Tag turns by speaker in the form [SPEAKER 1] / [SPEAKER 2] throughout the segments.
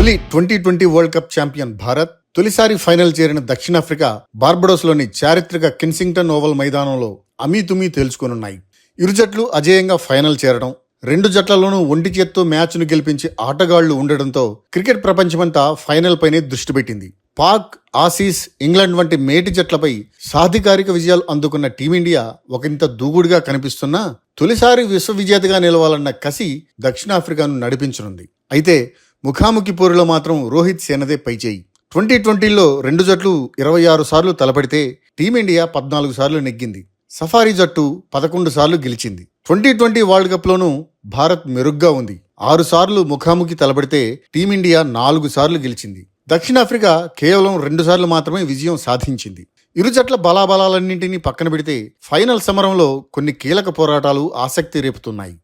[SPEAKER 1] తొలి 2020 world cup champion Bharat తొలిసారి final చేరిన దక్షిణాఫ్రికా బార్బడోస్లోని చారిత్రక కెన్సింగ్టన్ ఓవల్ మైదానంలో అమీతుమీ తేల్చుకోనున్నాయి. ఇరు జట్లు అజేయంగా ఫైనల్ చేరడం, రెండు జట్లలోనూ ఒంటి చేత్తో మ్యాచ్ను గెలిపించి ఆటగాళ్లు ఉండడంతో క్రికెట్ ప్రపంచమంతా ఫైనల్ పైనే దృష్టి పెట్టింది. పాక్, ఆసీస్, ఇంగ్లాండ్ వంటి మేటి జట్లపై సాధికారిక విజయాలు అందుకున్న టీమిండియా ఒకంత దూకుడుగా కనిపిస్తున్నా తొలిసారి విశ్వ విజేతగా నిలవాలన్న కసి దక్షిణాఫ్రికాను నడిపించనుంది. అయితే ముఖాముఖి పోరులో మాత్రం రోహిత్ సేనదే పైచేయి. 2020లో రెండు జట్లు 26 సార్లు తలపడితే టీమిండియా 14 సార్లు నెగ్గింది. సఫారీ జట్టు 11 సార్లు గెలిచింది. 2020 వరల్డ్ కప్ లోనూ భారత్ మెరుగ్గా ఉంది. 6 సార్లు ముఖాముఖి తలపడితే టీమిండియా 4 సార్లు గెలిచింది. దక్షిణాఫ్రికా కేవలం 2 సార్లు మాత్రమే విజయం సాధించింది. ఇరు జట్ల బలాబలాలన్నింటినీ పక్కన పెడితే ఫైనల్ సమరంలో కొన్ని కీలక పోరాటాలు ఆసక్తి రేపుతున్నాయి.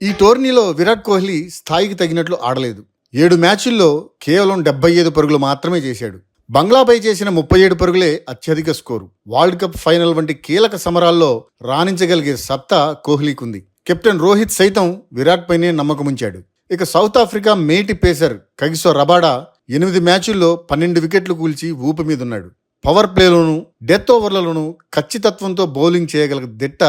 [SPEAKER 1] ఈ టోర్నీలో విరాట్ కోహ్లీ స్థాయికి తగినట్లు ఆడలేదు. 7 మ్యాచ్ల్లో కేవలం 75 పరుగులు మాత్రమే చేశాడు. బంగ్లాపై చేసిన 37 పరుగులే అత్యధిక స్కోరు. వరల్డ్ కప్ ఫైనల్ వంటి కీలక సమరాల్లో రాణించగలిగే సత్తా కోహ్లీకుంది. కెప్టెన్ రోహిత్ సైతం విరాట్ పైనే నమ్మకముంచాడు. ఇక సౌత్ ఆఫ్రికా మేటి పేసర్ కగిసో రబాడా 8 మ్యాచ్ల్లో 12 వికెట్లు కూల్చి ఊపు మీదున్నాడు. పవర్ ప్లేలోనూ, డెత్ ఓవర్లలోనూ ఖచ్చితత్వంతో బౌలింగ్ చేయగల దిట్ట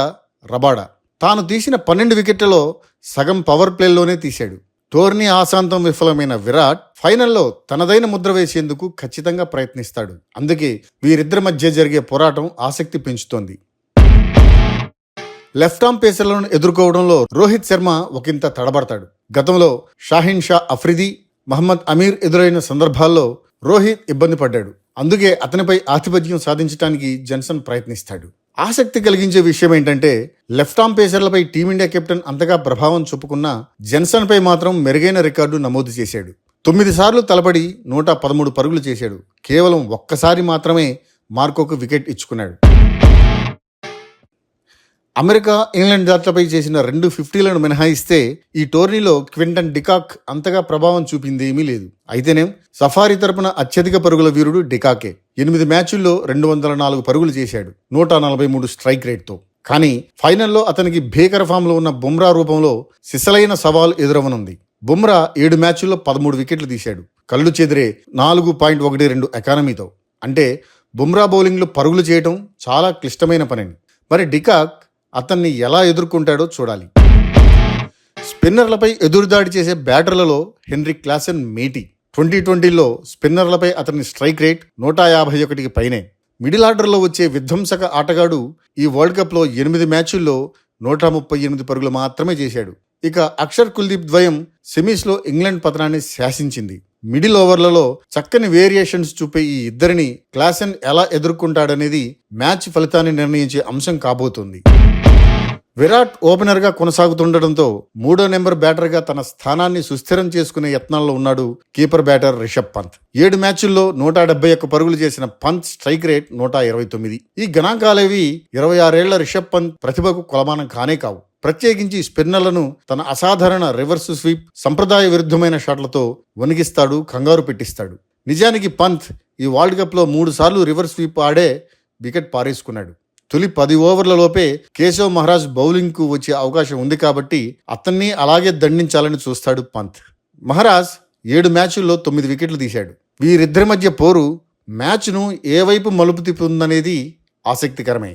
[SPEAKER 1] రబాడా. తాను తీసిన 12 వికెట్లలో సగం పవర్ ప్లేలోనే తీశాడు. టోర్నీ ఆశాంతం విఫలమైన విరాట్ ఫైనల్లో తనదైన ముద్ర వేసేందుకు ఖచ్చితంగా ప్రయత్నిస్తాడు. అందుకే వీరిద్దరి మధ్య జరిగే పోరాటం ఆసక్తి పెంచుతోంది. లెఫ్ట్ ఆర్మ్ పేసర్లను ఎదుర్కోవడంలో రోహిత్ శర్మ ఒకంత తడబడతాడు. గతంలో షాహీన్ షా అఫ్రిది, మహమ్మద్ అమీర్ ఎదురైన సందర్భాల్లో రోహిత్ ఇబ్బంది పడ్డాడు. అందుకే అతనిపై ఆధిపత్యం సాధించడానికి జన్సన్ ప్రయత్నిస్తాడు. ఆసక్తి కలిగించే విషయం ఏంటంటే లెఫ్ట్ ఆర్మ్ పేసర్లపై టీమిండియా కెప్టెన్ అంతగా ప్రభావం చూపుకున్న జన్సన్ పై మాత్రం మెరుగైన రికార్డు నమోదు చేశాడు. 9 సార్లు తలపడి 113 పరుగులు చేశాడు. కేవలం ఒక్కసారి మాత్రమే మార్కోకు వికెట్ ఇచ్చుకున్నాడు. అమెరికా, ఇంగ్లాండ్ జట్లపై చేసిన 2 50లను మినహాయిస్తే ఈ టోర్నీలో క్వింటన్ డికాక్ అంతగా ప్రభావం చూపిందేమీ లేదు. అయితేనేం సఫారీ తరపున అత్యధిక పరుగుల వీరుడు డికాకే. 8 మ్యాచ్ల్లో 204 పరుగులు చేశాడు, 143 స్ట్రైక్ రేట్తో. కానీ ఫైనల్లో అతనికి భీకర ఫామ్లో ఉన్న బుమ్రా రూపంలో సిసలైన సవాల్ ఎదురవనుంది. బుమ్రా 7 మ్యాచ్ల్లో 13 వికెట్లు తీశాడు, కళ్ళు చెదిరే 4.12 ఎకానమీతో. అంటే బుమ్రా బౌలింగ్లో పరుగులు చేయడం చాలా క్లిష్టమైన పని. మరి డికాక్ అతన్ని ఎలా ఎదుర్కొంటాడో చూడాలి. స్పిన్నర్లపై ఎదురుదాడి చేసే బ్యాటర్లలో హెన్రిక్ క్లాసెన్ మేటి. 2020లో స్పిన్నర్లపై అతని స్ట్రైక్ రేట్ 151కి పైనే. మిడిల్ ఆర్డర్లో వచ్చే విధ్వంసక ఆటగాడు ఈ వరల్డ్ కప్లో 8 మ్యాచ్ల్లో 138 పరుగులు మాత్రమే చేశాడు. ఇక అక్షర్ కుల్దీప్ ద్వయం సెమీస్లో ఇంగ్లాండ్ పతనాన్ని శాసించింది. మిడిల్ ఓవర్లలో చక్కని వేరియేషన్స్ చూపే ఈ ఇద్దరిని క్లాసెన్ ఎలా ఎదుర్కొంటాడనేది మ్యాచ్ ఫలితాన్ని నిర్ణయించే అంశం కాబోతోంది. విరాట్ ఓపెనర్గా కొనసాగుతుండటంతో 3వ నెంబర్ బ్యాటర్గా తన స్థానాన్ని సుస్థిరం చేసుకునే యత్నాల్లో ఉన్నాడు కీపర్ బ్యాటర్ రిషబ్ పంత్. 7 మ్యాచ్ల్లో 171 పరుగులు చేసిన పంత్ స్ట్రైక్ రేట్ 129. ఈ గణాంకాలేవి 26 ఏళ్ల రిషబ్ పంత్ ప్రతిభకు కొలమానం కానే కావు. ప్రత్యేకించి స్పిన్నర్లను తన అసాధారణ రివర్స్ స్వీప్, సంప్రదాయ విరుద్ధమైన షాట్లతో వణికిస్తాడు, కంగారు పెట్టిస్తాడు. నిజానికి పంత్ ఈ వరల్డ్ కప్లో 3 సార్లు రివర్స్ స్వీప్ ఆడే వికెట్ పారేసుకున్నాడు. తొలి 10 ఓవర్లలోపే కేశవ్ మహారాజ్ బౌలింగ్కు వచ్చే అవకాశం ఉంది కాబట్టి అతన్ని అలాగే దండించాలని చూస్తాడు పంత్. మహారాజ్ 7 మ్యాచ్ల్లో 9 వికెట్లు తీశాడు. వీరిద్దరి మధ్య పోరు మ్యాచ్ను ఏ వైపు మలుపు తిప్పుతుందనేది ఆసక్తికరమే.